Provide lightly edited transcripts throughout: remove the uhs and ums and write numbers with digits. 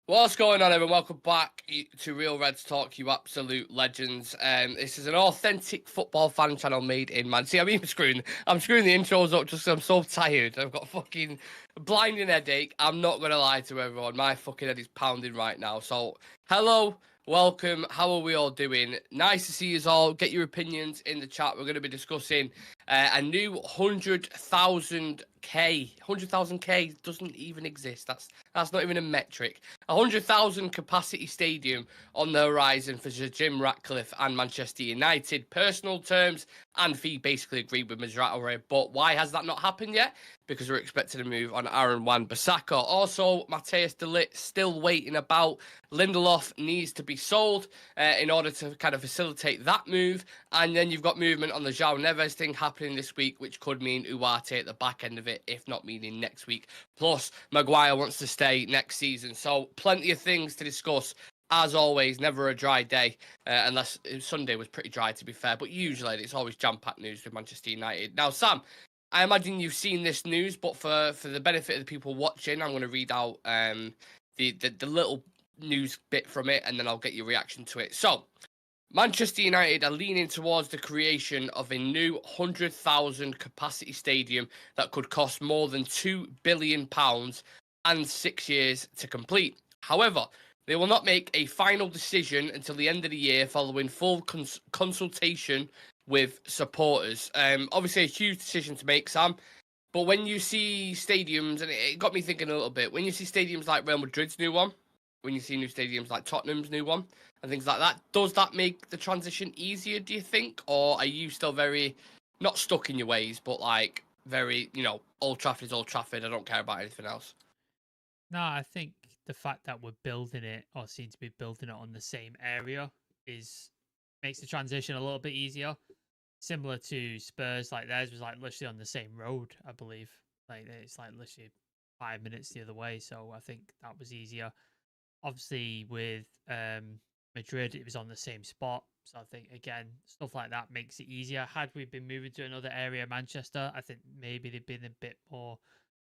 What's going on, everyone? Welcome back to Real Reds Talk, you absolute legends. This is an authentic football fan channel made in man. See, I'm screwing the intros up just 'cause I'm so tired. I've got a fucking blinding headache. I'm not gonna lie to everyone. My fucking head is pounding right now. So, hello, welcome. How are we all doing? Nice to see you all. Get your opinions in the chat. We're going to be discussing a new 100,000k. 100,000k doesn't even exist. That's not even a metric. 100,000 capacity stadium on the horizon for Sir Jim Ratcliffe and Manchester United. Personal terms and fee basically agreed with Mazraoui. But why has that not happened yet? Because we're expecting a move on Aaron Wan-Bissaka. Also, Matthijs de Ligt still waiting about. Lindelof needs to be sold in order to kind of facilitate that move. And then you've got movement on the João Neves thing happening this week, which could mean Ugarte at the back end of it, if not meaning next week. Plus, Maguire wants to stay next season. So plenty of things to discuss. As always, never a dry day, unless Sunday was pretty dry, to be fair. But usually it's always jam-packed news with Manchester United. Now, Sam, I imagine you've seen this news, but for the benefit of the people watching, I'm going to read out the little news bit from it, and then I'll get your reaction to it. So, Manchester United are leaning towards the creation of a new 100,000 capacity stadium that could cost more than £2 billion and 6 years to complete. However, they will not make a final decision until the end of the year following full consultation with supporters. Obviously, a huge decision to make, Sam. But when you see stadiums, and it got me thinking a little bit, when you see stadiums like Real Madrid's new one, when you see new stadiums like Tottenham's new one, and things like that, does that make the transition easier, do you think? Or are you still very, not stuck in your ways, but like very, Old Trafford is Old Trafford, I don't care about anything else? No, I think the fact that we're building it or seem to be building it on the same area makes the transition a little bit easier. Similar to Spurs, like theirs was like literally on the same road, I believe. Like it's like literally 5 minutes the other way, so I think that was easier. Obviously, with Madrid, it was on the same spot, so I think again stuff like that makes it easier. Had we been moving to another area, Manchester, I think maybe there'd been a bit more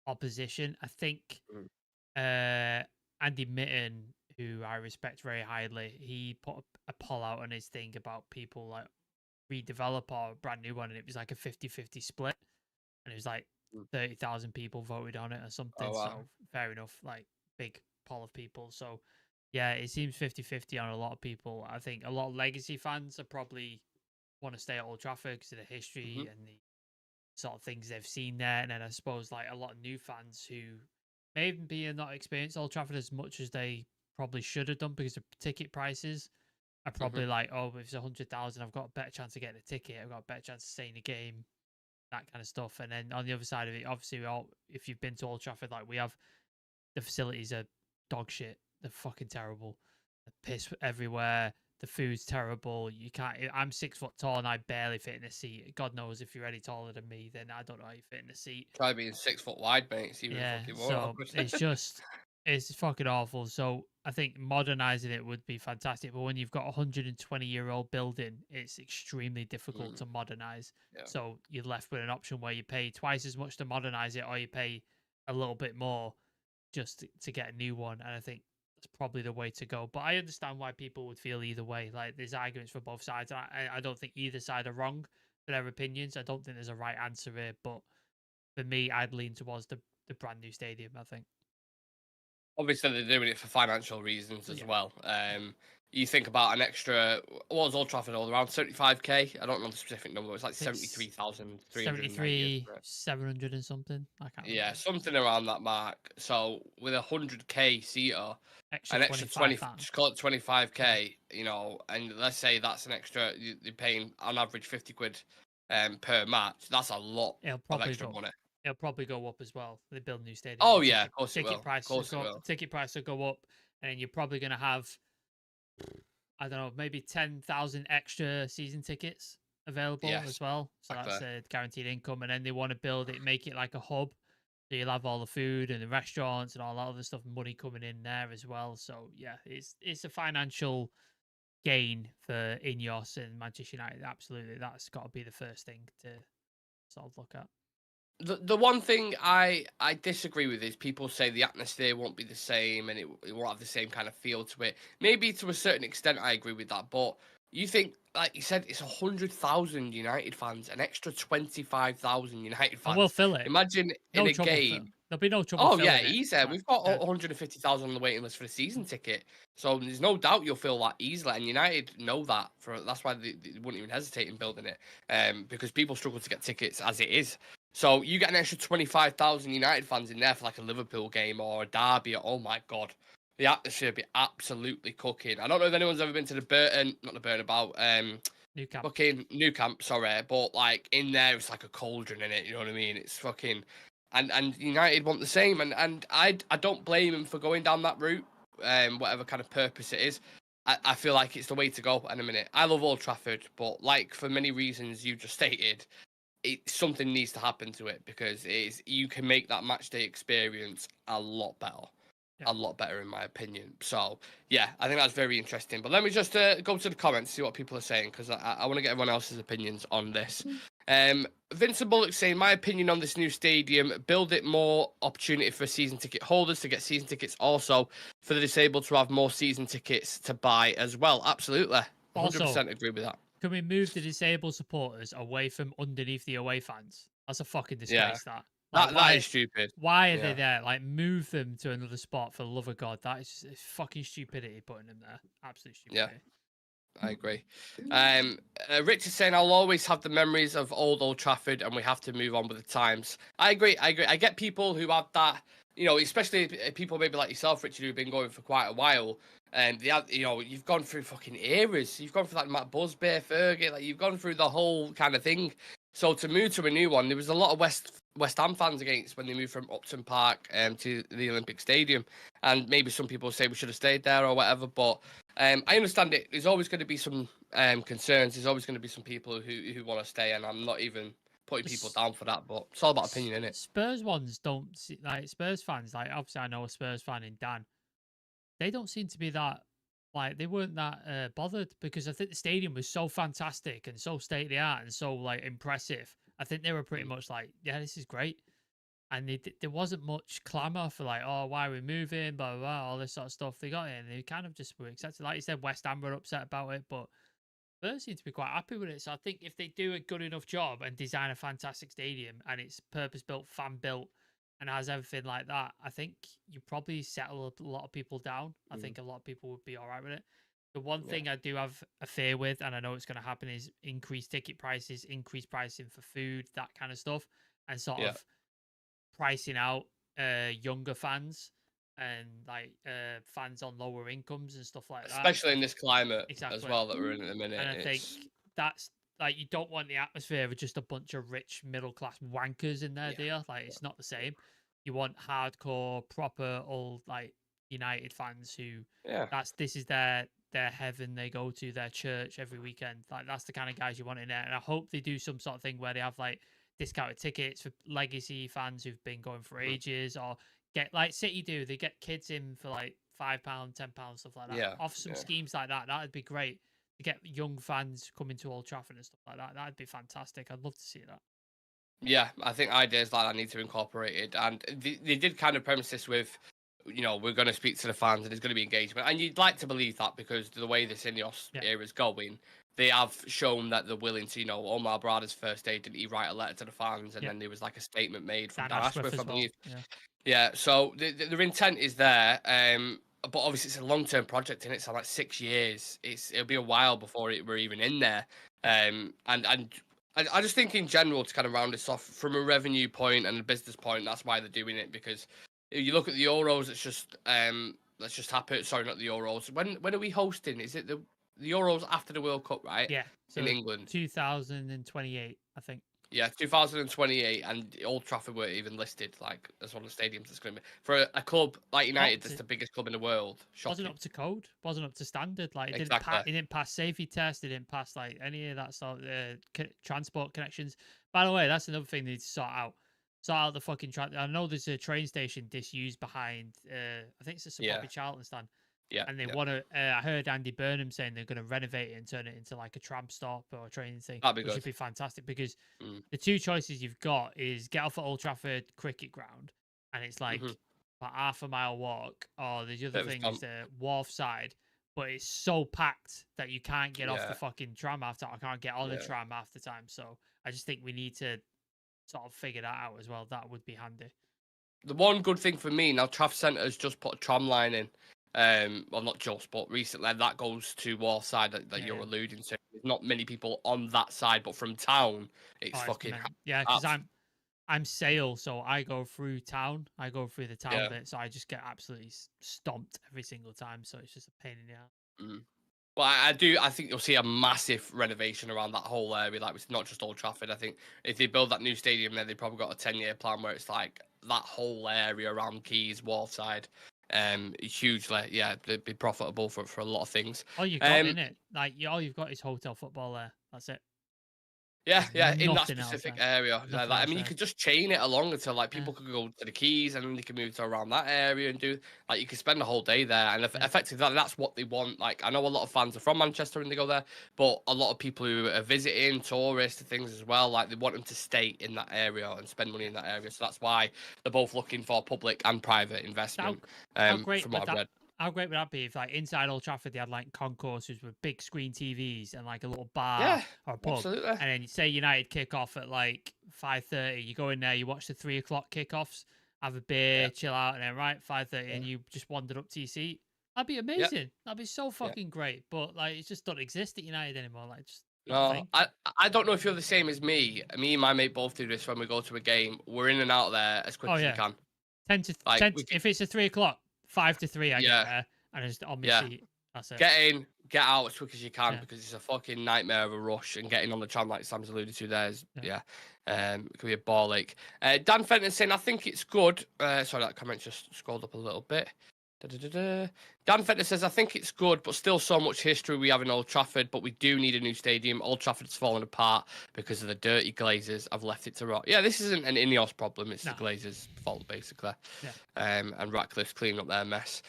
opposition. I think Andy Mitten, who I respect very highly, he put a poll out on his thing about people like redevelop or a brand new one, and it was like a 50-50 split, and it was like 30,000 people voted on it or something. Oh, wow. So fair enough, like big poll of people. So yeah, it seems 50-50 on a lot of people. I think a lot of legacy fans are probably want to stay at Old Trafford because of the history and the sort of things they've seen there. And then I suppose like a lot of new fans who maybe not experienced Old Trafford as much as they probably should have done because the ticket prices are probably like, oh, if it's 100,000, I've got a better chance of getting a ticket. I've got a better chance of staying a game, that kind of stuff. And then on the other side of it, obviously, if you've been to Old Trafford, like we have, the facilities are dog shit. They're fucking terrible. The piss everywhere. The food's terrible. You can't. I'm 6 foot tall and I barely fit in a seat. God knows if you're any taller than me, then I don't know how you fit in a seat. Try being 6 foot wide, mate. It's even Yeah, fucking more so awkward. it's fucking awful. So I think modernizing it would be fantastic. But when you've got a 120-year-old building, it's extremely difficult to modernize. Yeah. So you're left with an option where you pay twice as much to modernize it, or you pay a little bit more just to get a new one. And I think that's probably the way to go. But I understand why people would feel either way. Like there's arguments for both sides. I don't think either side are wrong for their opinions. I don't think there's a right answer here. But for me, I'd lean towards the brand new stadium, I think. Obviously, they're doing it for financial reasons as Yeah. well. You think about an extra, what was Old Trafford all around 75k? I don't know the specific number. It's like 73,390. 700 and something. I can't remember. Yeah, something around that mark. So with a 100k seater, Extra an extra 25 20, just call it 25k, and let's say that's an extra, you're paying on average 50 quid per match. That's a lot of extra money. It'll probably go up as well. They build a new stadium. Oh yeah, of course it will. Ticket price will go up, and then you're probably going to have, I don't know, maybe 10,000 extra season tickets available as well. So that's a guaranteed income. And then they want to build it, make it like a hub. So you'll have all the food and the restaurants and all that other stuff, money coming in there as well. So yeah, it's a financial gain for Ineos and Manchester United. Absolutely, that's got to be the first thing to sort of look at. The one thing I disagree with is people say the atmosphere won't be the same and it won't have the same kind of feel to it. Maybe to a certain extent I agree with that, but you think, like you said, it's 100,000 United fans, an extra 25,000 United And we'll fans. fill it. Imagine in No a trouble. game. There'll be no trouble Oh yeah, filling it. easy. Like, We've got yeah. 150,000 on the waiting list for the season ticket, so there's no doubt you'll fill that easily. And United know that. That's why they wouldn't even hesitate in building it, because people struggle to get tickets as it is. So you get an extra 25,000 United fans in there for like a Liverpool game or a derby. Oh my god, the atmosphere would be absolutely cooking. I don't know if anyone's ever been to the Burton, not the Burton about New camp. fucking New Camp, sorry, but like in there it's like a cauldron in it. You know what I mean? It's fucking, and United want the same, and I don't blame them for going down that route, whatever kind of purpose it is. I feel like it's the way to go. In a minute, I love Old Trafford, but like for many reasons you just stated, something needs to happen to it because you can make that match day experience a lot better. Yeah. A lot better in my opinion. So yeah, I think that's very interesting. But let me just go to the comments, see what people are saying, because I want to get everyone else's opinions on this. Vincent Bullock saying, my opinion on this new stadium, build it more opportunity for season ticket holders to get season tickets, also for the disabled to have more season tickets to buy as well. Absolutely. 100% Also, agree with that. can we move the disabled supporters away from underneath the away fans? That's a fucking disgrace, that. Like, That is stupid. Why are they there? Like, move them to another spot for the love of God. That is just, it's fucking stupidity putting them there. Absolute stupidity. I agree. Rich is saying, I'll always have the memories of Old Trafford and we have to move on with the times. I agree. I get people who have that, you know, especially people maybe like yourself, Richard, who've been going for quite a while. And you know, you've gone through fucking eras. You've gone through like Matt Busby, Fergie, like you've gone through the whole kind of thing. So to move to a new one, there was a lot of West Ham fans against when they moved from Upton Park to the Olympic Stadium, and maybe some people say we should have stayed there or whatever. But I understand it. There's always going to be some concerns. There's always going to be some people who want to stay, and I'm not even putting people down for that. But it's all about opinion, isn't it? Spurs ones don't see, like Spurs fans. Like obviously, I know a Spurs fan in Dan. They don't seem to be that. Like they weren't that bothered because I think the stadium was so fantastic and so state of the art and so like impressive. I think they were pretty much like, yeah, this is great. And there wasn't much clamour for like, oh, why are we moving, blah, blah, blah, all this sort of stuff. They got in and they kind of just were accepted. Like you said, West Ham were upset about it, but Spurs seem to be quite happy with it. So I think if they do a good enough job and design a fantastic stadium and it's purpose-built, fan-built, and has everything like that, I think you probably settle a lot of people down. I think a lot of people would be all right with it. The one thing I do have a fear with, and I know it's going to happen, is increased ticket prices, increased pricing for food, that kind of stuff, and sort of pricing out younger fans and like fans on lower incomes and stuff like that. Especially in this climate as Exactly. well that we're in at the minute. And I think that's like you don't want the atmosphere of just a bunch of rich middle class wankers in there, do you? Like it's not the same. You want hardcore, proper old like United fans who this is their heaven. They go to their church every weekend. Like that's the kind of guys you want in there. And I hope they do some sort of thing where they have like discounted tickets for legacy fans who've been going for ages, or get like City do. They get kids in for like £5, £10, stuff like that. Yeah, Off some schemes like that. That'd be great. To get young fans coming to Old Trafford and stuff like that. That'd be fantastic. I'd love to see that. Yeah, I think ideas like that need to be incorporated. And they did kind of premise this with, you know, we're going to speak to the fans and there's going to be engagement. And you'd like to believe that because the way this Ineos era is going, they have shown that they're willing to, you know, Omar Brada's first day, didn't he write a letter to the fans? And then there was like a statement made from Dan Ashworth, I believe. Yeah, so their intent is there. But obviously it's a long-term project, and it's like 6 years. It'll be a while before we're even in there. And I just think in general, to kind of round this off from a revenue point and a business point, that's why they're doing it. Because if you look at the Euros, it's just let's just happen. Sorry, not the Euros. When are we hosting? Is it the Euros after the World Cup, right? Yeah, so in England, 2028, I think. Yeah, 2028, and Old Trafford weren't even listed like as one of the stadiums that's going to be for a club like United. That's the biggest club in the world. Shocking. Wasn't up to code. Wasn't up to standard. Like it didn't pass safety tests. It didn't pass like any of that sort of transport connections. By the way, that's another thing they need to sort out. Sort out the fucking. I know there's a train station disused behind. I think it's a Sir Bobby Charlton stand. Yeah, And they yeah. want to. I heard Andy Burnham saying they're going to renovate it and turn it into like a tram stop or a training thing, That'd be which good. would be fantastic because Mm. the two choices you've got is get off at Old Trafford cricket ground, and it's like Mm-hmm. about half a mile walk, or the other Bit of a thing is stomp. the wharf side, but it's so packed that you can't get off the Yeah, fucking tram after. I can't get on the yeah. tram half the time. So I just think we need to sort of figure that out as well. That would be handy. The one good thing for me now, Trafford Centre's just put a tram line in. Well, not just, but recently that goes to Warside that you're Yeah. alluding to. There's not many people on that side, but from town, it's Oh, it's fucking yeah, because abs- I'm Sale, so I go through town. I go through the town yeah. bit, so I just get absolutely stomped every single time. So it's just a pain in the ass. Mm. But I think you'll see a massive renovation around that whole area. Like, it's not just Old Trafford. I think if they build that new stadium there, they've probably got a 10-year plan where it's like that whole area around Keys, Wharfside, hugely, yeah, it'd be profitable for a lot of things. All you got in it, like all you've got is hotel football there. That's it. Yeah, There's yeah, in that nothing else specific there. area. Nothing I else mean, you there. could just chain it along until like Yeah, people could go to the Keys and then they can move to around that area and do like you could spend the whole day there. And yeah. effectively, that's what they want. Like, I know a lot of fans are from Manchester and they go there, but a lot of people who are visiting, tourists and things as well, like they want them to stay in that area and spend money in that area. So that's why they're both looking for public and private investment. How great From would what I've that? read. How great would that be if, like, inside Old Trafford, they had like concourses with big screen TVs and like a little bar Yeah, or a pub, absolutely. and then say United kick off at like 5:30. You go in there, you watch the 3 o'clock kickoffs, have a beer, Yeah, chill out, and then right 5:30, yeah, and you just wandered up to your seat. That'd be yeah, amazing. That'd be so yeah. fucking great. But like, it just don't exist at United anymore. Like, just not a No, thing. I don't know if you're the same as me. Me and my mate both do this when we go to a game. We're in and out there as quick Oh as we yeah, can. 10 Like to, we can, if it's a 3 o'clock, 5 to 3, I get yeah, there and I just on my yeah. seat. That's it. Get in, get out as quick as you can Yeah, because it's a fucking nightmare of a rush. And getting on the tram, like Sam's alluded to, there is yeah. yeah, it could be a ball ache. Dan Fenton saying, I think it's good. Sorry, that comment just scrolled up a little bit. Da-da-da-da. Dan Fenton says, I think it's good, but still so much history we have in Old Trafford, but we do need a new stadium. Old Trafford's fallen apart because of the dirty Glazers. I've left it to rot. Yeah, this isn't an Ineos problem. It's No. the Glazers' fault, basically. Yeah. And Ratcliffe's cleaning up their mess.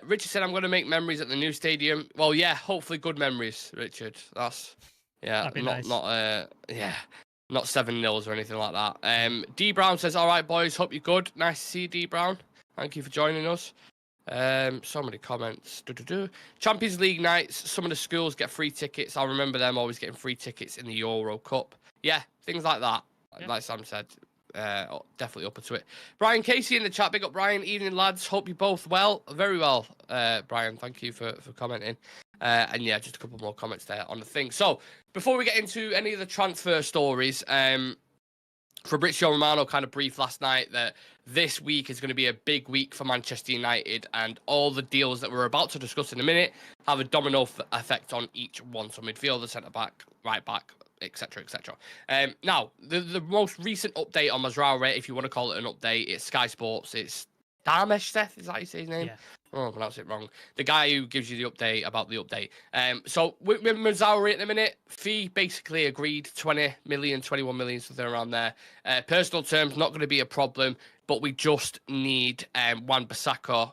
Richard said, I'm going to make memories at the new stadium. Well, yeah, hopefully good memories, Richard. That's, yeah, That'd be not, nice. yeah, not 7-0s or anything like that. D Brown says, all right, boys, hope you're good. Nice to see you, D Brown. Thank you for joining us. So many comments. Champions League nights. Some of the schools get free tickets. I remember them always getting free tickets in the Euro Cup. Yeah, things like that. Yeah. Like Sam said, definitely up to it. Brian Casey in the chat. Big up, Brian. Evening, lads. Hope you both well. Very well, Brian. Thank you for commenting. And yeah, just a couple more comments there on the thing. So before we get into any of the transfer stories, Fabrizio Romano kind of briefed last night that this week is going to be a big week for Manchester United, and all the deals that we're about to discuss in a minute have a domino effect on each one. So midfielder, centre back, right back, etc., etc. Now, the most recent update on Mazraoui, if you want to call it an update, it's Sky Sports. It's Damesh Seth, is that how you say his name? Yeah. Oh, I pronounced it wrong. The guy who gives you the update about the update. So with Mazraoui at the minute, fee basically agreed 20 million, 21 million, something around there. Personal terms, not going to be a problem, but we just need Wan-Bissaka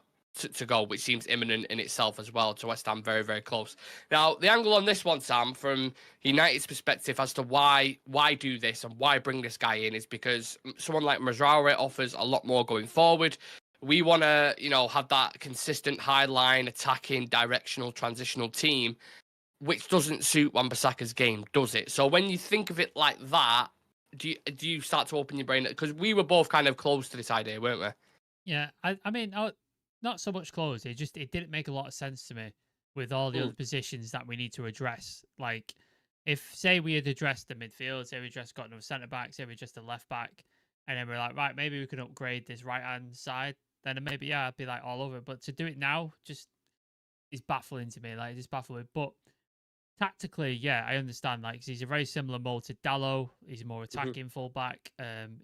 to go, which seems imminent in itself as well, to West Ham, very, very close. Now, the angle on this one, Sam, from United's perspective as to why do this and why bring this guy in is because someone like Mazraoui offers a lot more going forward. We want to, have that consistent high line, attacking, directional, transitional team, which doesn't suit Wan-Bissaka's game, does it? So when you think of it like that, do you start to open your brain? Because we were both kind of close to this idea, weren't we? Yeah, I mean, not so much close. It didn't make a lot of sense to me with all the other positions that we need to address. Like, if say we had addressed the midfield, say we just got another centre back, say we just a left back, and then we're like, right, maybe we can upgrade this right hand side. Then maybe yeah, I'd be like all over it. But to do it now just is baffling to me. Like, it's baffling. But tactically, yeah, I understand. Like, 'cause he's a very similar mold to Dallo. He's a more attacking fullback.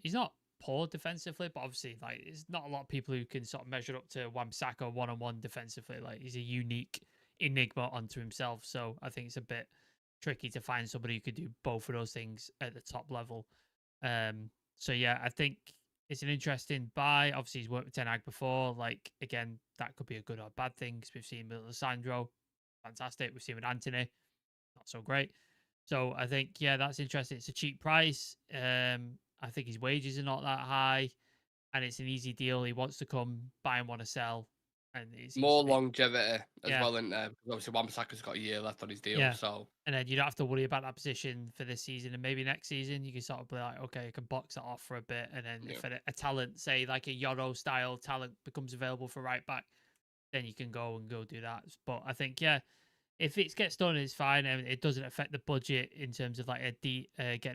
He's not poor defensively, but obviously, like, there's not a lot of people who can sort of measure up to Wan-Bissaka one-on-one defensively. Like, he's a unique enigma unto himself. So I think it's a bit tricky to find somebody who could do both of those things at the top level. So yeah, I think it's an interesting buy. Obviously, he's worked with Ten Hag before. Like, again, that could be a good or bad thing because we've seen with Lissandro, fantastic. We've seen with Anthony, not so great. So I think, yeah, that's interesting. It's a cheap price. I think his wages are not that high, and it's an easy deal. He wants to come, buy and want to sell, and it's More easy. longevity as Yeah, well, and obviously Wan-Bissaka's got a year left on his deal, yeah. so And then you don't have to worry about that position for this season, and maybe next season you can sort of be like, okay, I can box it off for a bit, and then yeah. if a talent, say like a Yoro style talent, becomes available for right back, then you can go do that. But I think, yeah, if it gets done, it's fine, and it doesn't affect the budget in terms of like getting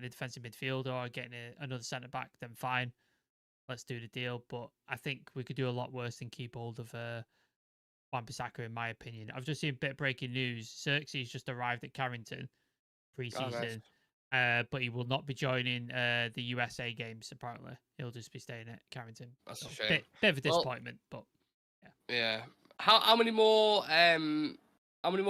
a defensive midfielder or getting another centre back, then fine, let's do the deal. But I think we could do a lot worse than keep hold of Wan-Bissaka, in my opinion. I've just seen a bit of breaking news. Xerxes just arrived at Carrington Oh, nice. pre-season, but he will not be joining the USA games. Apparently, he'll just be staying at Carrington. That's So, a shame. bit of a Well, disappointment, but yeah. yeah. How many more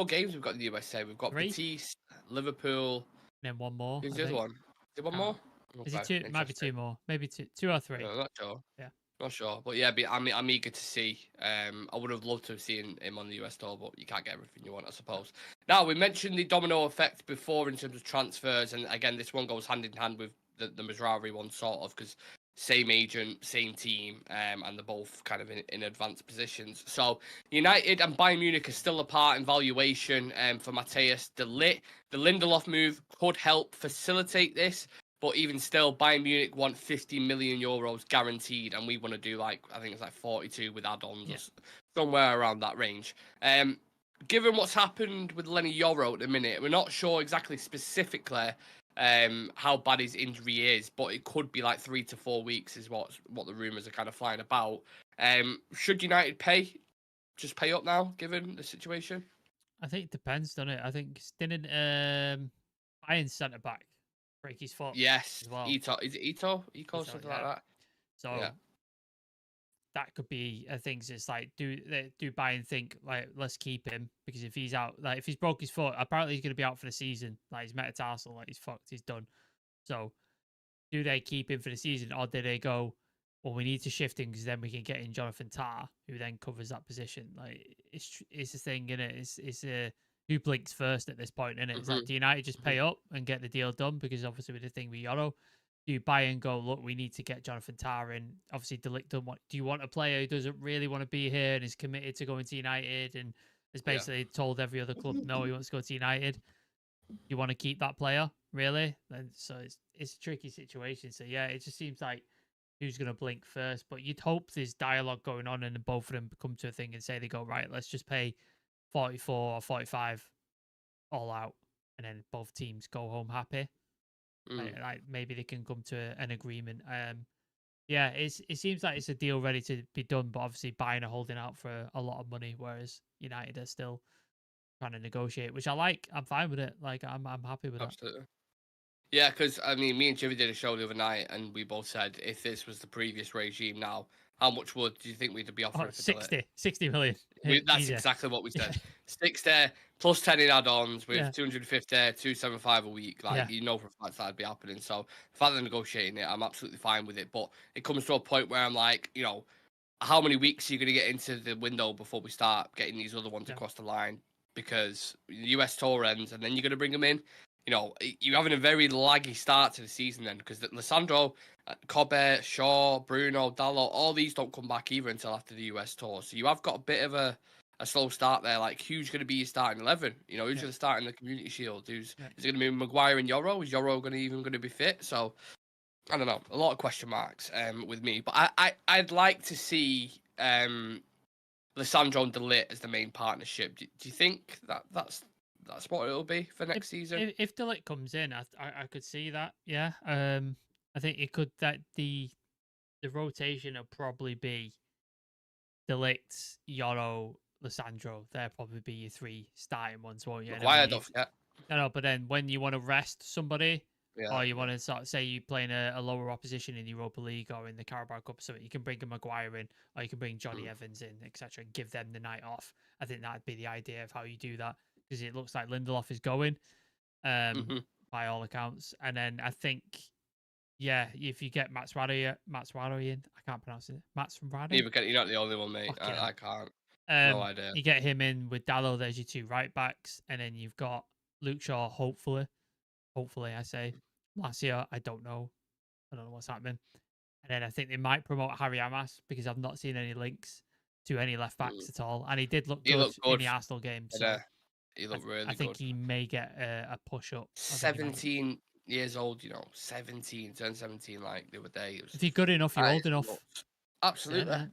games we've got in the USA? We've got 3, Batiste, Liverpool. and then one more. Who's I the other think. one? Is it one Can't more? remember. Is it Okay, 2? It might be interesting. 2 more. Maybe two or 3. I'm not sure. Yeah. Not sure, but yeah, I'm eager to see. I would have loved to have seen him on the US tour, but you can't get everything you want, I suppose. Now, we mentioned the domino effect before in terms of transfers, and again, this one goes hand in hand with the Mazraoui one, sort of, because same agent, same team, and they're both kind of in advanced positions. So United and Bayern Munich are still apart in valuation for Matthijs de Ligt. The Lindelof move could help facilitate this. But even still, Bayern Munich want 50 million euros guaranteed, and we want to do I think it's like 42 with add-ons or somewhere around that range. Given what's happened with Lenny Yoro at the minute, we're not sure exactly specifically how bad his injury is, but it could be like 3 to 4 weeks is what the rumours are kind of flying about. Should United just pay up now, given the situation? I think it depends, doesn't it? I think didn't Bayern centre back break his foot Yes, as well. Ito. Is it Ito? Something like that. So that could be a thing. It's like, do Bayern think like, let's keep him, because if he's out, like if he's broke his foot, apparently he's going to be out for the season. Like his metatarsal, like he's fucked, he's done. So do they keep him for the season, or do they go, well, we need to shift him because then we can get in Jonathan Tah, who then covers that position? Like it's a thing, innit? It's a who blinks first at this point, innit? It's like, do United just pay up and get the deal done? Because obviously with the thing with Yoro, do you buy and go, look, we need to get Jonathan Tah in? Obviously, De Ligt doesn't want. Do you want a player who doesn't really want to be here and is committed to going to United and has basically told every other club no, he wants to go to United? You want to keep that player, really? And so it's a tricky situation. So yeah, it just seems like who's going to blink first. But you'd hope there's dialogue going on and both of them come to a thing and say they go, right, let's just pay 44 or 45 all out, and then both teams go home happy. Like maybe they can come to an agreement. Yeah, it seems like it's a deal ready to be done, but obviously Bayern are holding out for a lot of money, whereas United are still trying to negotiate, which I like. I'm fine with it. Like I'm happy with that. Absolutely. Yeah, because I mean, me and Jimmy did a show the other night, and we both said if this was the previous regime now, how much do you think we'd be offering? 60 million. That's exactly what we said. 60 plus 10 in add-ons with 250, 275 a week. Like you know for a fact that'd be happening. So the fact they're negotiating it, I'm absolutely fine with it. But it comes to a point where I'm like, you know, how many weeks are you going to get into the window before we start getting these other ones across the line? Because the US tour ends, and then you're going to bring them in. You know, you're having a very laggy start to the season then, because Lissandro, Kobbie, Shaw, Bruno, Dalot, all these don't come back either until after the US tour. So you have got a bit of a slow start there. Like, who's going to be your starting 11? You know, who's going to start in the Community Shield? Is it going to be Maguire and Yoro? Is Yoro going to be fit? So I don't know. A lot of question marks with me. But I'd like to see Lissandro and De Ligt as the main partnership. Do you think that's what it'll be for next season? If De Ligt comes in, I could see that. Yeah. I think it could, that the rotation will probably be De Ligt, Yoro, Lissandro. They'll probably be your 3 starting ones, won't you? Maguire, don't forget. No, but then when you want to rest somebody, or you want to sort of say you're playing a lower opposition in the Europa League or in the Carabao Cup or something, you can bring a Maguire in, or you can bring Johnny Evans in, etc., and give them the night off. I think that'd be the idea of how you do that, because it looks like Lindelof is going, by all accounts. And then I think yeah, if you get Mazraoui in, I can't pronounce it. You're not the only one, mate. Okay. I can't. No idea. You get him in with Dallo. There's your 2 right backs, and then you've got Luke Shaw. Hopefully, I say. Last year, I don't know what's happening. And then I think they might promote Harry Amas because I've not seen any links to any left backs at all. And he did look good in the Arsenal game. So he looked really good. I think he may get a push up. 17 years old, 17, turned 17 like the other day. If you're good enough, you're old enough. Absolutely.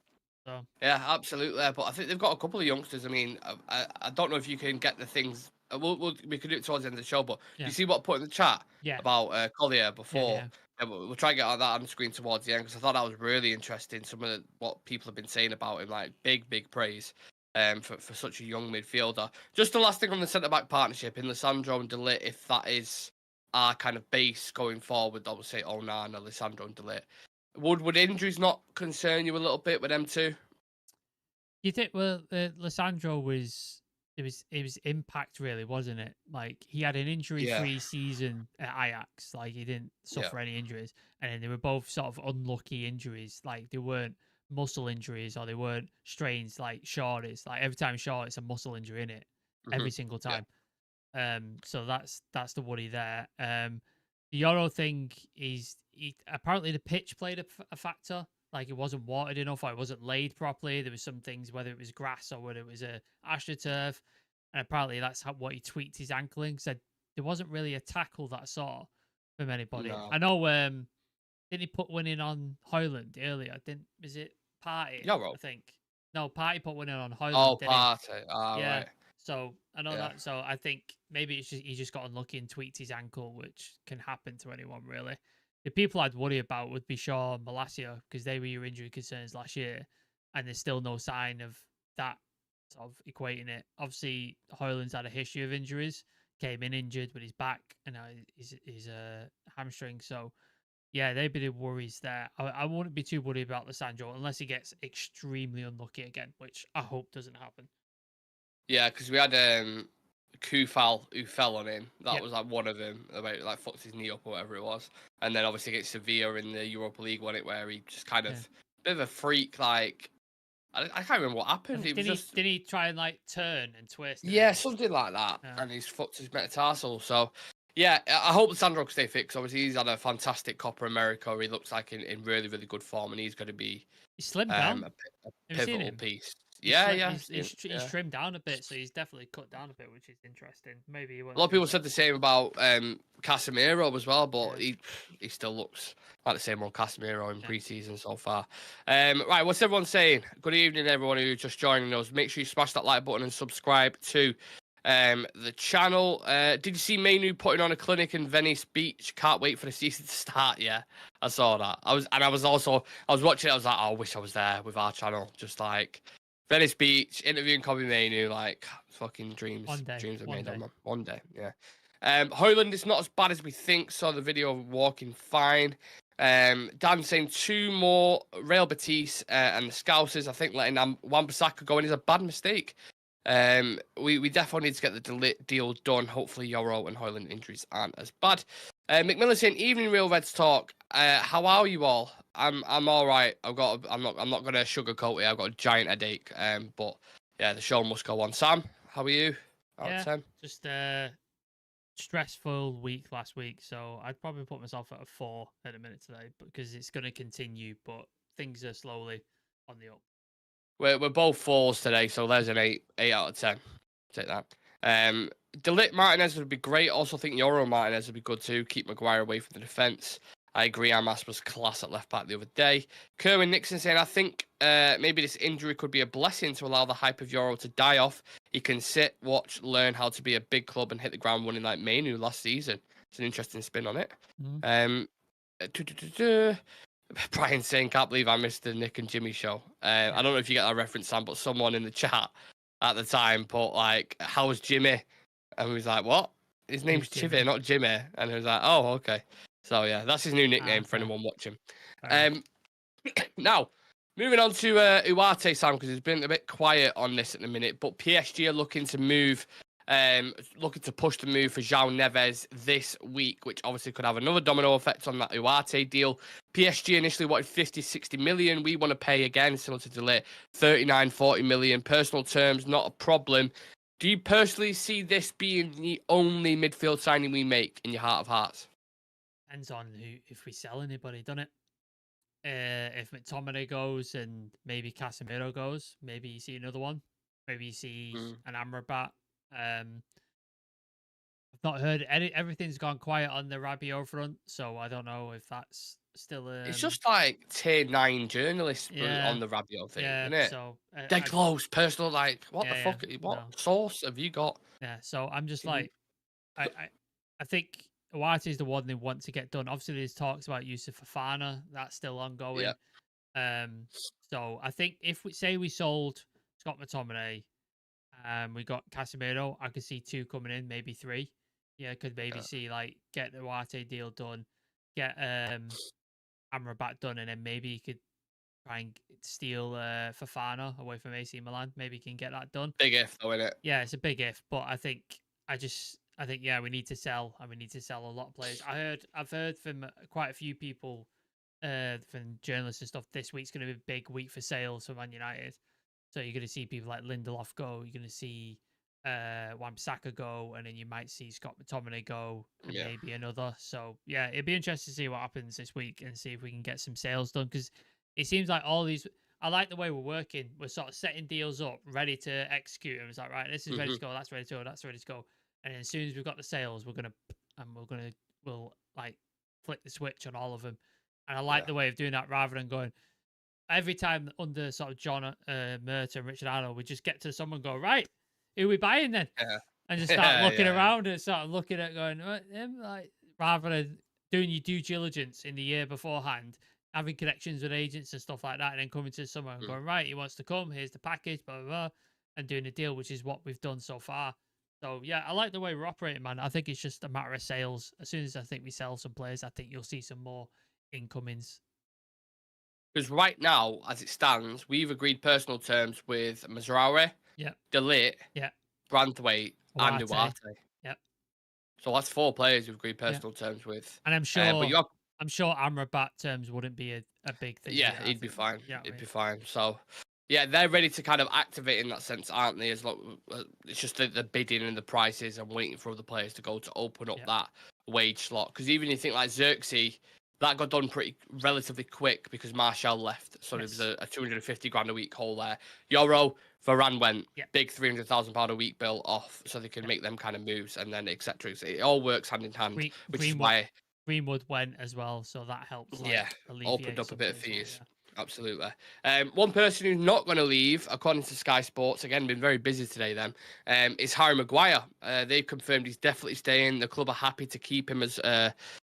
So. Yeah, absolutely. But I think they've got a couple of youngsters. I mean, I don't know if you can get the things. We could do it towards the end of the show, but you see what I put in the chat about Collier before? Yeah, we'll try and get that on the screen towards the end because I thought that was really interesting. Some of what people have been saying about him, like big praise for such a young midfielder. Just the last thing on the centre-back partnership in Lissandro and De Ligt, if that is our kind of base going forward, I would say Onana, Lissandro and De Ligt. Would injuries not concern you a little bit with them too? You think? Well, Lissandro was impact really, wasn't it? Like he had an injury-free season at Ajax. Like he didn't suffer any injuries, and then they were both sort of unlucky injuries. Like they weren't muscle injuries or they weren't strains like Shaw is. Like every time Shaw, it's a muscle injury in it every single time. So that's the worry there. The Euro thing is apparently the pitch played a factor. Like it wasn't watered enough or it wasn't laid properly. There was some things, whether it was grass or whether it was a AstroTurf. And apparently that's what he tweaked his ankle in. Said there wasn't really a tackle that I saw from anybody. No. I know, didn't he put one in on Højlund earlier? Was it Partey? I think. No, Partey put one in on Højlund. Oh, Partey. Yeah. Right. So I know that. So I think maybe it's just he just got unlucky and tweaked his ankle, which can happen to anyone really. The people I'd worry about would be Shaw and Malacia because they were your injury concerns last year, and there's still no sign of that sort of equating it. Obviously, Højlund's had a history of injuries, came in injured with his back and now his hamstring. So yeah, they'd be the worries there. I wouldn't be too worried about Lissandro unless he gets extremely unlucky again, which I hope doesn't happen. Yeah, because we had Kufal who fell on him. That was like one of them, about like fucked his knee up or whatever it was. And then obviously against Sevilla in the Europa League won it, where he just kind of bit of a freak. Like I can't remember what happened. Did he try and like turn and twist? Yeah, something like that. Yeah. And he's fucked his metatarsal. So yeah, I hope Sandro can stay fit because obviously he's had a fantastic Copa America. He looks like in really good form, and he's going to be slimmed down. A pivotal piece. He's trimmed down a bit, so he's definitely cut down a bit, which is interesting. Maybe a lot of people said the same about Casemiro as well, but he still looks like the same old Casemiro in pre-season so far. Right, what's everyone saying? Good evening, everyone who's just joining us. Make sure you smash that like button and subscribe to the channel. Did you see Mainoo putting on a clinic in Venice Beach? Can't wait for the season to start. Yeah, I saw that. I was watching it. I was like, oh, I wish I was there with our channel, just like. Venice Beach, interviewing Kobbie Mainoo, like fucking dreams. Dreams are made on them. One day, yeah. Højlund is not as bad as we think, so the video of walking fine. Dan saying 2 more Real Betis and the Scousers. I think letting Wan-Bissaka go in is a bad mistake. We definitely need to get the De Ligt deal done. Hopefully Euro and Højlund injuries aren't as bad. McMillan saying, evening Real Reds talk. How are you all? I'm all right. I'm not gonna sugarcoat it. I've got a giant headache. But yeah, the show must go on. Sam, how are you? Out of 10? Just a stressful week last week, so I'd probably put myself at a 4 at a minute today, because it's going to continue, but things are slowly on the up. We're both 4s today, so there's an 8 out of 10. Take that. De Ligt Martinez would be great. Also think Euro Martinez would be good too. Keep Maguire away from the defence. I agree, Amas was class at left back the other day. Kerwin Nixon saying, I think maybe this injury could be a blessing to allow the hype of Euro to die off. He can sit, watch, learn how to be a big club and hit the ground running like Mainoo last season. It's an interesting spin on it. Brian saying, can't believe I missed the Nick and Jimmy show. I don't know if you get that reference, Sam, but someone in the chat at the time put like, how's Jimmy? And we was like, what? His name's Chivy, not Jimmy. And he was like, oh, okay. So yeah, that's his new nickname for anyone watching. Now, moving on to Uarte, Sam, because it's been a bit quiet on this at the minute. But PSG are looking to move looking to push the move for João Neves this week, which obviously could have another domino effect on that Ugarte deal. PSG initially wanted 50, 60 million. We want to pay again, similar to De Ligt, 39, 40 million. Personal terms, not a problem. Do you personally see this being the only midfield signing we make in your heart of hearts? Depends on if we sell anybody, doesn't it? If McTominay goes and maybe Casemiro goes, maybe you see another one. Maybe you see an Amrabat. I've not heard everything's gone quiet on the Rabiot front, so I don't know if that's still. It's just like tier 9 journalists on the Rabiot thing, isn't it? So Dead close, personal. Like, what the fuck? What no. source have you got? Yeah, so I'm just like, I think Ugarte is the one they want to get done. Obviously, there's talks about Youssouf Fofana. That's still ongoing. Yeah. So I think if we say we sold Scott McTominay, we got Casemiro, I could see 2 coming in, maybe 3. Yeah, could maybe see like get the Ugarte deal done, get Amrabat done, and then maybe you could try and steal Fofana away from AC Milan. Maybe you can get that done. Big if, though, isn't it? Yeah, it's a big if, but I think we need to sell, and we need to sell a lot of players. I've heard from quite a few people, from journalists and stuff. This week's going to be a big week for sales for Man United. So you're going to see people like Lindelof go. You're going to see Wan-Bissaka go, and then you might see Scott McTominay go, and maybe another. So yeah, it'd be interesting to see what happens this week and see if we can get some sales done, because it seems like all these. I like the way we're working. We're sort of setting deals up, ready to execute. And it's like, right, this is ready to go. That's ready to go. That's ready to go. And then as soon as we've got the sales, we'll like flick the switch on all of them. And I like the way of doing that, rather than going every time under sort of John Murta and Richard Arnold, we just get to someone and go, right, who are we buying then? And just start looking around and start looking at going, like, rather than doing your due diligence in the year beforehand, having connections with agents and stuff like that, and then coming to someone and going, right, he wants to come, here's the package, blah, blah, blah, and doing a deal, which is what we've done so far. So, yeah, I like the way we're operating, man. I think it's just a matter of sales. As soon as I think we sell some players, I think you'll see some more incomings. Because right now, as it stands, we've agreed personal terms with Mazraoui, De Ligt, Branthwaite, and Ugarte. Yep. So that's 4 players we've agreed personal terms with. And I'm sure Amrabat terms wouldn't be a big thing. Yeah, he'd be fine. Yeah, he'd be fine. So, yeah, they're ready to kind of activate in that sense, aren't they? As it's just the bidding and the prices and waiting for other players to go to open up that wage slot. Because even you think like Xerxes, that got done relatively quick because Martial left. So there was a 250 grand a week hole there. Euro, Varane went, big £300,000 a week bill off, so they can make them kind of moves, and then etc. It all works hand in hand, which is why Greenwood went as well, so that helps. Opened up a bit of fees. Absolutely. One person who's not going to leave, according to Sky Sports, again, been very busy today then, is Harry Maguire. They've confirmed he's definitely staying. The club are happy to keep him as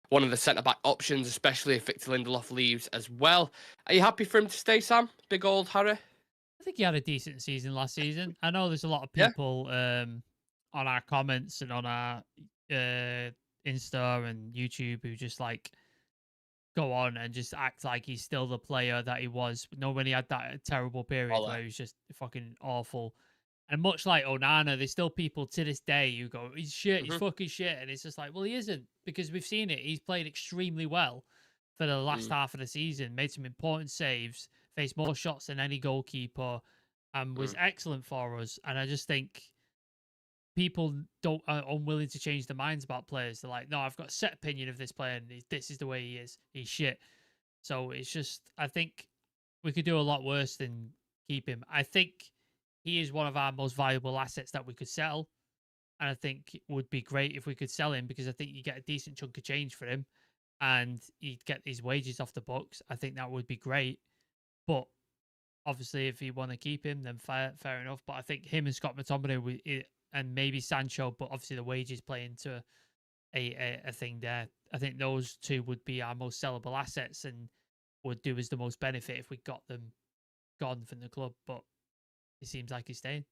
one of the centre-back options, especially if Victor Lindelof leaves as well. Are you happy for him to stay, Sam? Big old Harry? I think he had a decent season last season. I know there's a lot of people on our comments and on our Insta and YouTube who just like go on and just act like he's still the player that he was. No, when he had that terrible period where he was just fucking awful. And much like Onana, there's still people to this day who go, he's shit, he's fucking shit. And it's just like, well, he isn't, because we've seen it. He's played extremely well for the last half of the season, made some important saves, faced more shots than any goalkeeper, and was excellent for us. And I just think people are unwilling to change their minds about players. They're like, no, I've got a set opinion of this player, and this is the way he is. He's shit. So it's just, I think we could do a lot worse than keep him. I think he is one of our most valuable assets that we could sell. And I think it would be great if we could sell him, because I think you get a decent chunk of change for him and he'd get his wages off the books. I think that would be great. But obviously, if you want to keep him, then fair enough. But I think him and Scott McTominay and maybe Sancho, but obviously the wages play into a thing there. I think those two would be our most sellable assets and would do us the most benefit if we got them gone from the club. But it seems like he's staying.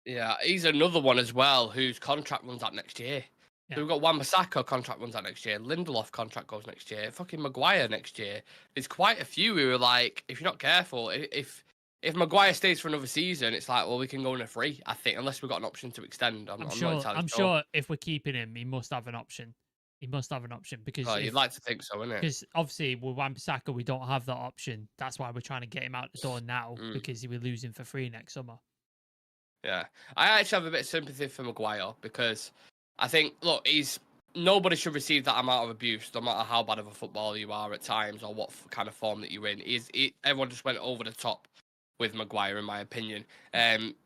Yeah, he's another one as well whose contract runs out next year. Yeah. So we've got Wan-Bissaka contract runs out next year. Lindelof contract goes next year. Fucking Maguire next year. There's quite a few who are like, if you're not careful, if if Maguire stays for another season, it's like, well, we can go in a free, I think, unless we've got an option to extend. I'm not entirely sure. Sure if we're keeping him, he must have an option. He must have an option because Oh, you'd like to think so, innit? because obviously with Wan-Bissaka we don't have that option. That's why we're trying to get him out the door now because we're losing for free next summer. Yeah, I actually have a bit of sympathy for Maguire because I think, look, nobody should receive that amount of abuse, no matter how bad of a footballer you are at times or what kind of form that you're in. Everyone just went over the top with Maguire, in my opinion.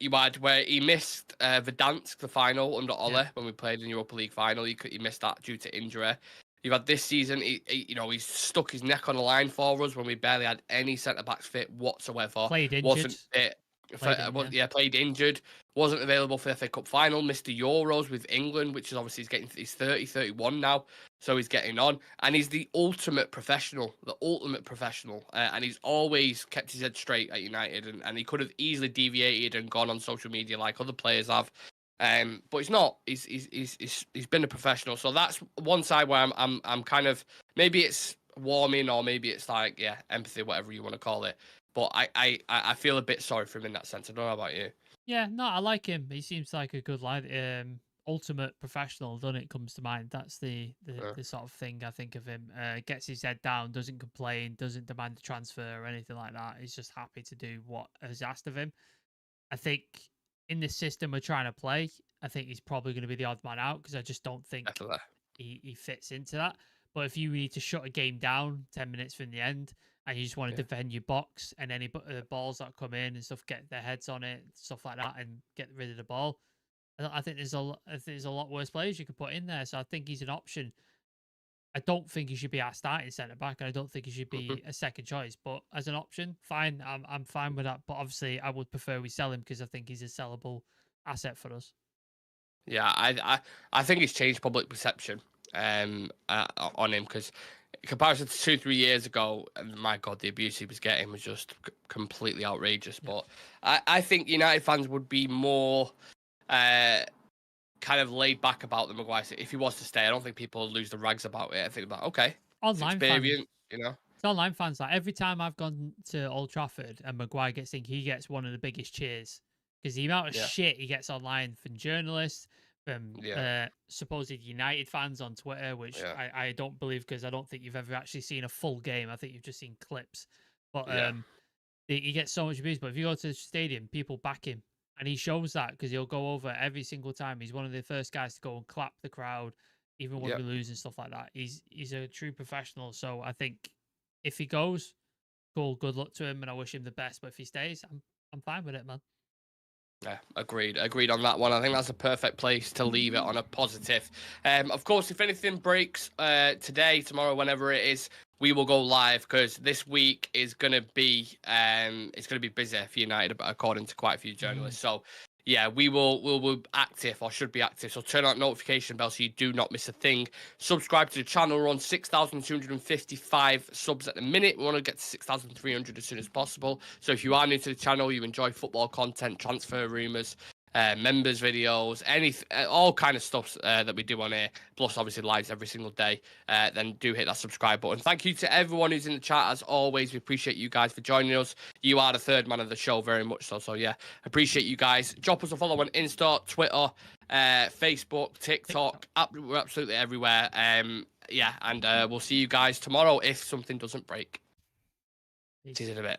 You had where he missed Verdansk, the final under Ole, when we played in Europa League final. He missed that due to injury. You've had this season, he's stuck his neck on the line for us when we barely had any centre backs fit whatsoever. Played injured. Wasn't fit. Played injured. Wasn't available for the FA Cup final. Missed the Euros with England, which is obviously he's 30, 31 now. So he's getting on. And he's the ultimate professional. And he's always kept his head straight at United. And he could have easily deviated and gone on social media like other players have. But he's not. He's been a professional. So that's one side where I'm kind of, maybe it's warming or maybe it's like, yeah, empathy, whatever you want to call it. But I feel a bit sorry for him in that sense. I don't know about you. Yeah, no, I like him. He seems like a good lad. Ultimate professional, doesn't it? Comes to mind. That's the sort of thing I think of him. Gets his head down, doesn't complain, doesn't demand a transfer or anything like that. He's just happy to do what is asked of him. I think in this system we're trying to play, I think he's probably going to be the odd man out because I just don't think he fits into that. But if you need to shut a game down 10 minutes from the end and you just want to defend your box and any balls that come in and stuff, get their heads on it, stuff like that, and get rid of the ball, I think there's a lot worse players you could put in there. So I think he's an option. I don't think he should be our starting centre back, and I don't think he should be a second choice. But as an option, fine. I'm fine with that. But obviously, I would prefer we sell him because I think he's a sellable asset for us. Yeah, I think it's changed public perception on him because in comparison to 2-3 years ago, my God, the abuse he was getting was just completely outrageous. Yeah. But I think United fans would be more kind of laid back about the Maguire. If he was to stay, I don't think people would lose the rags about it. I think about, okay, online fans, you know. It's online fans. Like every time I've gone to Old Trafford and Maguire gets in, he gets one of the biggest cheers because the amount of shit he gets online from journalists, from supposed United fans on Twitter, which I don't believe because I don't think you've ever actually seen a full game. I think you've just seen clips. But he gets so much abuse. But if you go to the stadium, people back him. And he shows that because he'll go over every single time. He's one of the first guys to go and clap the crowd, even when we lose and stuff like that. He's a true professional. So I think if he goes, cool, good luck to him, and I wish him the best. But if he stays, I'm fine with it, man. Yeah, agreed on that one. I think that's a perfect place to leave it on a positive. Of course, if anything breaks today, tomorrow, whenever it is, we will go live because this week is gonna be busy for United, according to quite a few journalists. So yeah, we'll be active, or should be active. So turn on notification bell so you do not miss a thing. Subscribe to the channel. We're on 6,255 subs at the minute. We want to get to 6,300 as soon as possible. So if you are new to the channel, you enjoy football content, transfer rumours, members videos, all kind of stuff that we do on here, plus obviously lives every single day, then do hit that subscribe button. Thank you to everyone who's in the chat as always. We appreciate you guys for joining us. You are the third man of the show, very much so yeah, appreciate you guys. Drop us a follow on Insta, Twitter, Facebook, TikTok. We're absolutely everywhere. And we'll see you guys tomorrow if something doesn't break. See you in a bit.